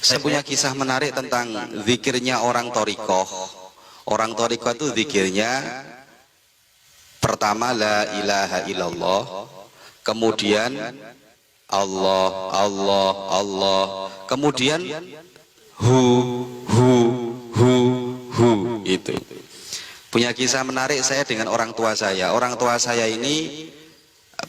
Saya punya kisah menarik tentang zikirnya orang thariqah. Orang thariqah itu zikirnya pertama la ilaha illallah, kemudian Allah, Allah, Allah, kemudian hu, hu, hu, hu. Itu. Punya kisah menarik saya dengan orang tua saya. Orang tua saya ini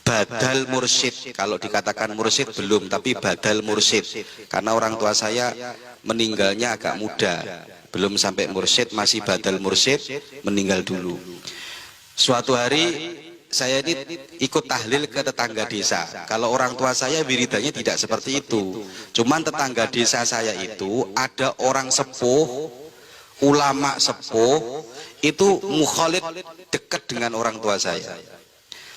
badal mursyid. Kalau dikatakan mursyid belum, tapi badal mursyid. Karena orang tua saya meninggalnya agak muda, belum sampai mursyid, masih badal mursyid, meninggal dulu. Suatu hari saya ini ikut tahlil ke tetangga desa. Kalau orang tua saya wiridannya tidak seperti itu. Cuman tetangga desa saya itu ada orang sepuh, ulama sepuh, itu mukhalid, dekat dengan orang tua saya.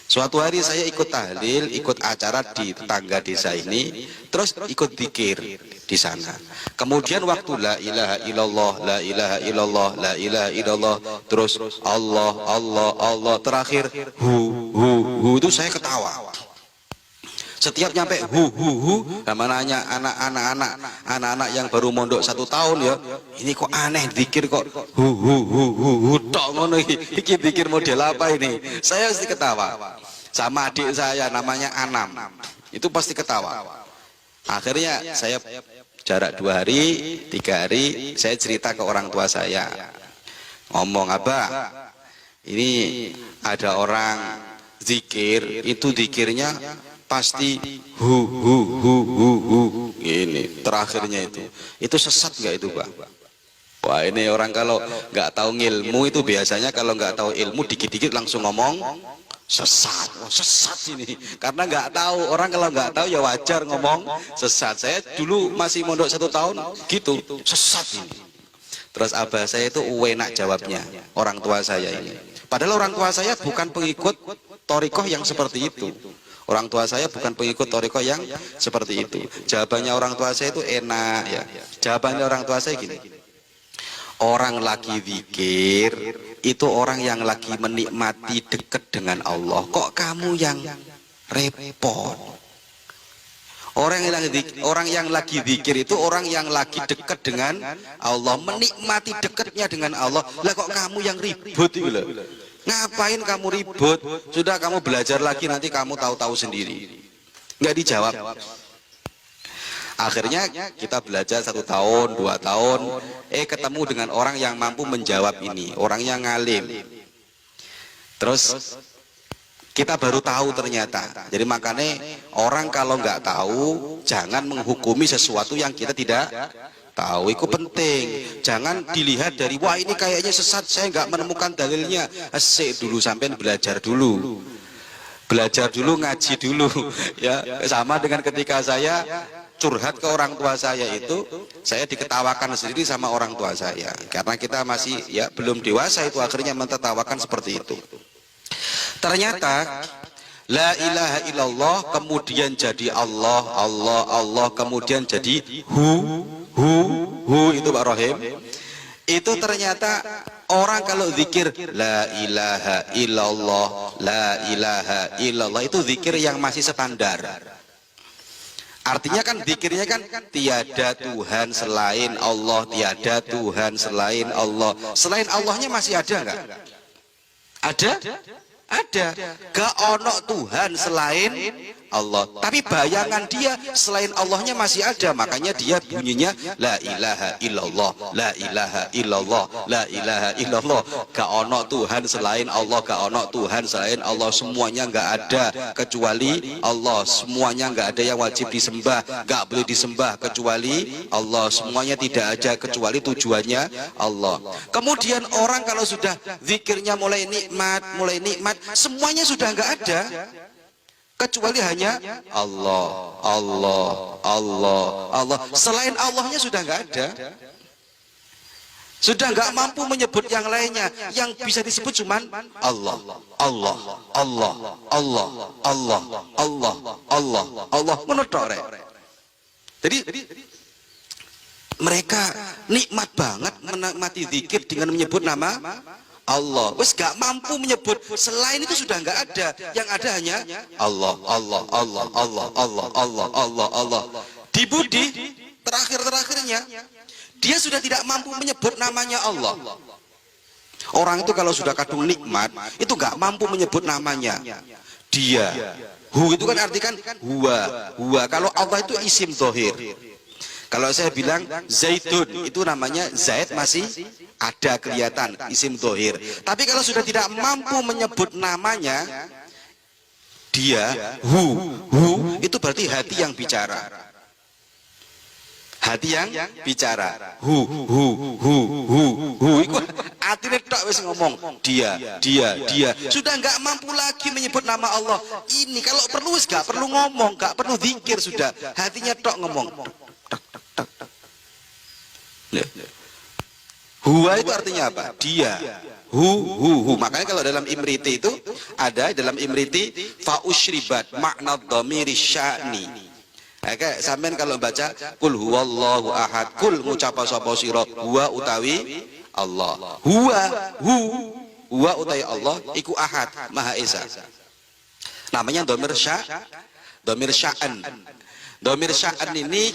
Suatu hari saya ikut tahlil, ikut acara di tetangga desa ini, terus ikut zikir di sana. Kemudian waktu la ilaha illallah, la ilaha illallah, la ilaha illallah, terus Allah, Allah, Allah, terakhir hu itu saya ketawa. Setiap nyampe hu, sama nanya anak-anak yang baru mondok 1 tahun ya, ini kok aneh zikir kok hu tok ngono iki zikir model apa ini? Saya pasti ketawa. Sama adik saya namanya Anam, itu pasti ketawa. Akhirnya saya jarak 2 hari, 3 hari, saya cerita ke orang tua saya, ngomong, Abah, ini ada orang zikir, itu zikirnya pasti hu ini terakhirnya itu sesat nggak itu, Pak? Wah, ini orang kalau nggak tahu ilmu itu biasanya kalau nggak tahu ilmu dikit-dikit langsung ngomong sesat. Oh, sesat ini karena nggak tahu. Orang kalau nggak tahu ya wajar ngomong sesat. Saya dulu masih mondok 1 tahun gitu, sesat ini. Terus abah saya itu enak jawabnya, orang tua saya ini. Padahal orang tua saya bukan pengikut thariqah yang seperti itu. Orang tua saya bukan pengikut thariqah yang seperti itu. Jawabannya orang tua saya itu enak ya. Jawabannya orang tua saya gini, orang lagi zikir itu orang yang lagi menikmati dekat dengan Allah. Kok kamu yang repot? Orang yang lagi zikir itu orang yang lagi dekat dengan Allah, menikmati dekatnya dengan Allah. Lah kok kamu yang ribut itu loh? Ngapain kamu ribut? Sudah kamu belajar lagi, nanti kamu tahu-tahu sendiri. Nggak dijawab. Akhirnya kita belajar 1 tahun, 2 tahun, ketemu dengan orang yang mampu menjawab ini, orang yang ngalim. Terus kita baru tahu ternyata. Jadi makanya orang kalau nggak tahu jangan menghukumi sesuatu yang kita tidak tahu. Itu penting. Jangan dilihat dari wah ini kayaknya sesat, saya nggak menemukan dalilnya. Asik dulu, sampai belajar dulu. Belajar dulu, ngaji dulu. Ya, sama dengan ketika saya curhat ke orang tua saya itu, saya diketawakan sendiri sama orang tua saya. Karena kita masih ya belum dewasa, itu akhirnya mentertawakan seperti itu. Ternyata la ilaha illallah kemudian jadi Allah, Allah, Allah, kemudian jadi hu itu Pak Rohim. Itu ternyata orang kalau zikir la ilaha illallah, la ilaha illallah, itu zikir yang masih standar. Artinya kan zikirnya kan tiada Tuhan selain Allah, tiada Tuhan selain Allah. Selain Allahnya masih ada nggak? Ada? Ada. Gak ono Tuhan selain Allah. Tapi bayangan dia selain Allahnya masih ada. Makanya dia bunyinya la ilaha illallah, la ilaha illallah, la ilaha illallah. Gak ono Tuhan selain Allah, gak ono Tuhan selain Allah. Semuanya gak ada kecuali Allah. Semuanya gak ada yang wajib disembah, gak boleh disembah kecuali Allah. Semuanya tidak ada kecuali tujuannya Allah. Kemudian orang kalau sudah zikirnya mulai nikmat, semuanya sudah nggak ada kecuali hanya Allah, Allah, Allah, Allah. Selain Allahnya sudah nggak ada, sudah nggak mampu menyebut yang lainnya. Yang bisa disebut cuman Allah, Allah, Allah, Allah, Allah, Allah, Allah, Allah. Menurut jadi mereka nikmat banget menikmati zikir dengan menyebut nama Allah. Wes gak mampu menyebut selain itu, sudah nggak ada. Yang ada hanya Allah, Allah, Allah, Allah, Allah, Allah, Allah, Allah. Di budi terakhirnya artinya dia sudah tidak mampu menyebut namanya Allah. Orang itu kalau sudah kadung nikmat itu nggak mampu menyebut namanya. Dia, hu itu kan artikan huwa. Kalau Allah itu isim dhohir. Kalau saya bilang Zaidun, itu namanya Zaid masih ada kelihatan isim dhohir. Tapi kalau sudah tidak mampu menyebut namanya, dia, hu itu berarti hati yang bicara. Hati yang bicara. Hu itu artinya tok wis ngomong. Dia. Sudah nggak mampu lagi menyebut nama Allah. Ini kalau perlu wis nggak perlu ngomong, nggak perlu zikir sudah. Hatinya tok ngomong. Huwa itu artinya apa? Dia. Hu. Makanya kalau dalam Imriti itu ada dalam Imriti fa usyribat makna dhamiri sya'ni. Kayak sampean kalau baca kul huwallahu ahad, kul ngucapa sapa sira huwa utawi Allah. Huwa utawi Allah iku ahad, maha esa. Namanya dhamir sya'an. Dhamir sya'an ini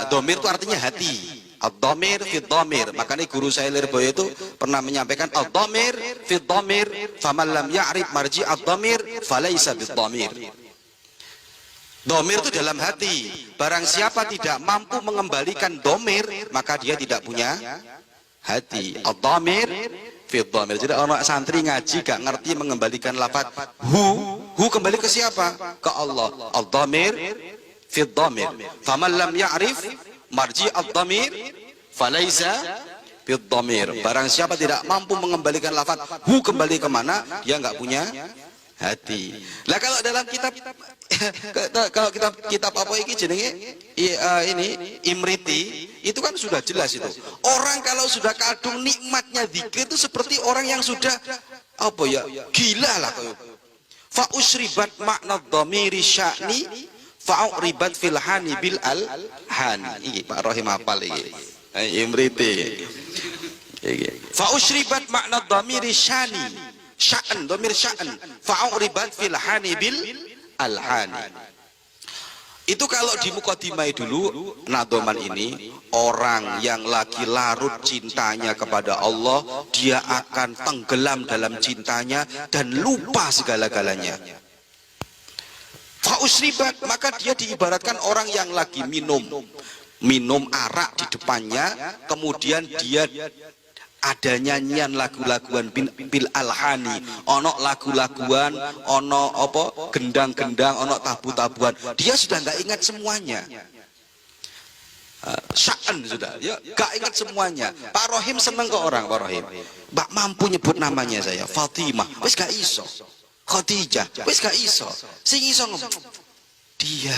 dhamir itu artinya hati. Ad-dhamir fi dhamir. Makanya guru saya Lirboyo itu pernah menyampaikan ad-dhamir fi dhamir, faman lam ya'rif marji ad-dhamir falaysa bid-dhamir. Domir itu dalam hati. Barang siapa tidak mampu mengembalikan domir, maka dia tidak punya hati. Ad-domir fi domir. Jadi orang santri ngaji gak ngerti mengembalikan lafaz hu kembali ke siapa? Ke Allah. Ad-domir fi domir. Faman lam ya'rif marji ad-domir falaysa fi domir. Barang siapa tidak mampu mengembalikan lafaz hu kembali kemana, dia nggak punya hati. Lah kalau dalam kitab kitab apa ini jenenge ini Imriti itu kan sudah jelas itu. Orang kalau sudah kadung nikmatnya zikir itu seperti orang yang sudah apa ya? Gila lah kayak. Fa usribat makna dhamiri sya'ni fa uribat fil hani bil al-han. Iki Pak Rohim hafal iki. Imriti. Iki. Fa usribat makna dhamiri sya'ni sya'an, dhamir sya'an fa'uribat fil hani bil al-hani. Itu kalau di mukadimah dulu nadoman ini, orang yang lagi larut cintanya kepada Allah, dia akan tenggelam dalam cintanya dan lupa segala-galanya. Fa'usribat, maka dia diibaratkan orang yang lagi minum arak di depannya, kemudian dia ada nyanyian lagu-laguan bil alhani, ono lagu-laguan, ono apa gendang-gendang, ono tabu-tabuan. Dia sudah nggak ingat semuanya. Sya'an sudah, ya nggak ingat semuanya. Pak Rohim seneng ke orang Pak Rohim. Mbak mampu nyebut namanya saya, Fatimah, wes gak iso. Khadijah, wes gak iso. Sing iso ngomong dia.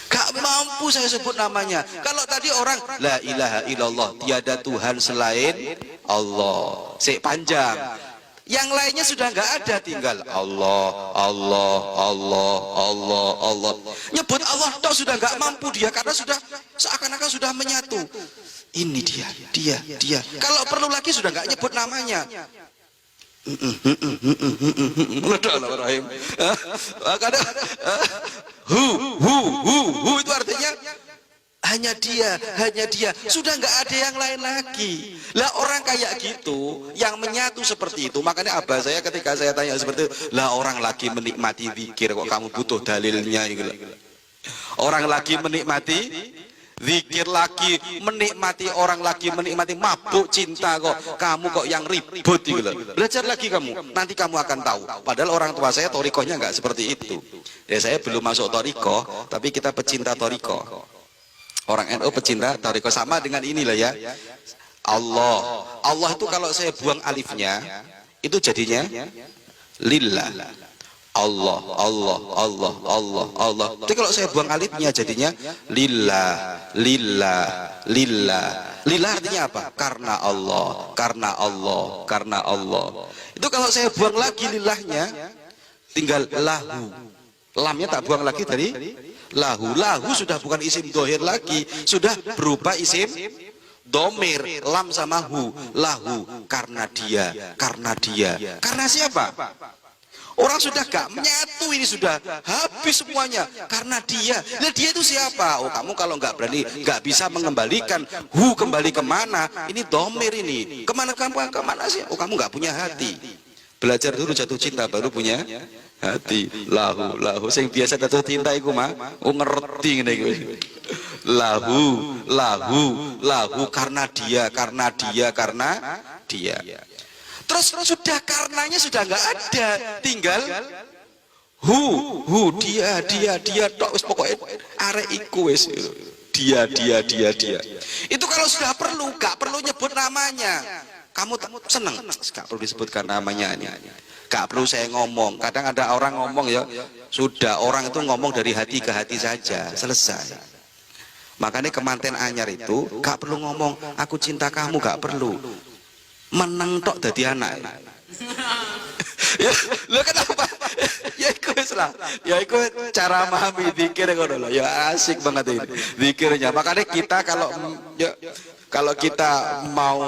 Gak mampu saya sebut namanya. Kalau tadi orang la ilaha illallah, tiada Tuhan selain Allah. Sik panjang. Yang lainnya sudah nggak ada, tinggal Allah. Nyebut Allah toh sudah nggak mampu dia karena sudah seakan-akan sudah menyatu. Ini dia. Kalau perlu lagi sudah nggak nyebut namanya. Hu itu artinya hanya dia, sudah nggak ada yang lain lagi. Lah orang kayak gitu yang menyatu seperti itu, makanya abah saya ketika saya tanya seperti itu, lah orang lagi menikmati zikir kok kamu butuh dalilnya gitu. Orang lagi menikmati zikir, lagi menikmati, orang lagi menikmati mabuk cinta kok kamu kok yang ribut gitu loh. Belajar lagi kamu, nanti kamu akan tahu. Padahal orang tua saya torikohnya nggak seperti itu. Ya saya belum masuk torikoh, tapi kita pecinta torikoh. Orang NU pecinta torikoh, sama dengan inilah ya. Allah itu kalau saya buang alifnya itu jadinya lillah. Allah. Tapi kalau saya buang alifnya jadinya lillah. Lillah artinya apa? Karena Allah. Itu kalau saya buang lagi lillahnya tinggal lahu. Lamnya tak buang lagi dari lahu. Lahu sudah bukan isim dohir lagi, sudah berubah isim domir. Lam sama hu. Lahu, karena dia. Karena siapa? Orang sudah gak menyatu, ini sudah habis semuanya karena dia. Nah dia itu siapa? Oh kamu kalau nggak berani, nggak bisa mengembalikan kembali kemana? Ini domir ini. Kemana sih? Oh kamu nggak punya hati. Belajar dulu jatuh cinta baru punya hati. Lahu sing biasa jatuh cinta iku mah ngerti ngene iki. Lahu karena dia. Terus sudah karenanya sudah nggak ada, tinggal dia tok wis pokoke arek iku wis dia. Itu kalau sudah perlu, gak perlu nyebut namanya. Kamu seneng, gak perlu disebutkan namanya ini. Gak perlu saya ngomong. Kadang ada orang ngomong ya, sudah orang itu ngomong dari hati ke hati saja, selesai. Makanya kemanten anyar itu gak perlu ngomong aku cinta kamu, gak perlu. Menang tok dadi anak. Ya, lo kenapa? Ya iku wis lah. Ya iku cara memahami zikir ngono lho. Ya asik banget ini zikirnya. Makanya kita kalau kita mau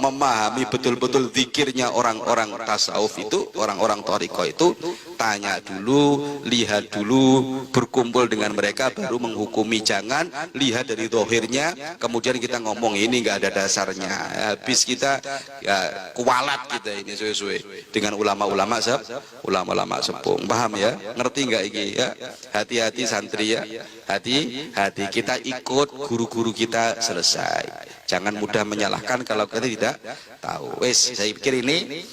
memahami betul-betul zikirnya orang-orang tasawuf itu, orang-orang thariqah itu, tanya dulu, lihat dulu, berkumpul dengan mereka baru menghukumi. Jangan lihat dari zahirnya kemudian kita ngomong ini nggak ada dasarnya. Habis kita ya kualat kita ini suwe-suwe dengan ulama-ulama sepuh. Paham ya? Ngerti nggak ini ya? Hati-hati santri ya. Hati-hati kita ikut guru-guru kita selesai. Jangan mudah menyalahkan kalau kita tidak tahu. Wes, saya pikir ini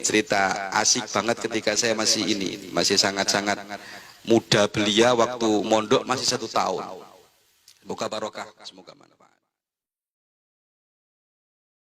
cerita asik banget ketika saya masih sangat-sangat muda belia waktu mondok masih 1 tahun. Semoga barokah, semoga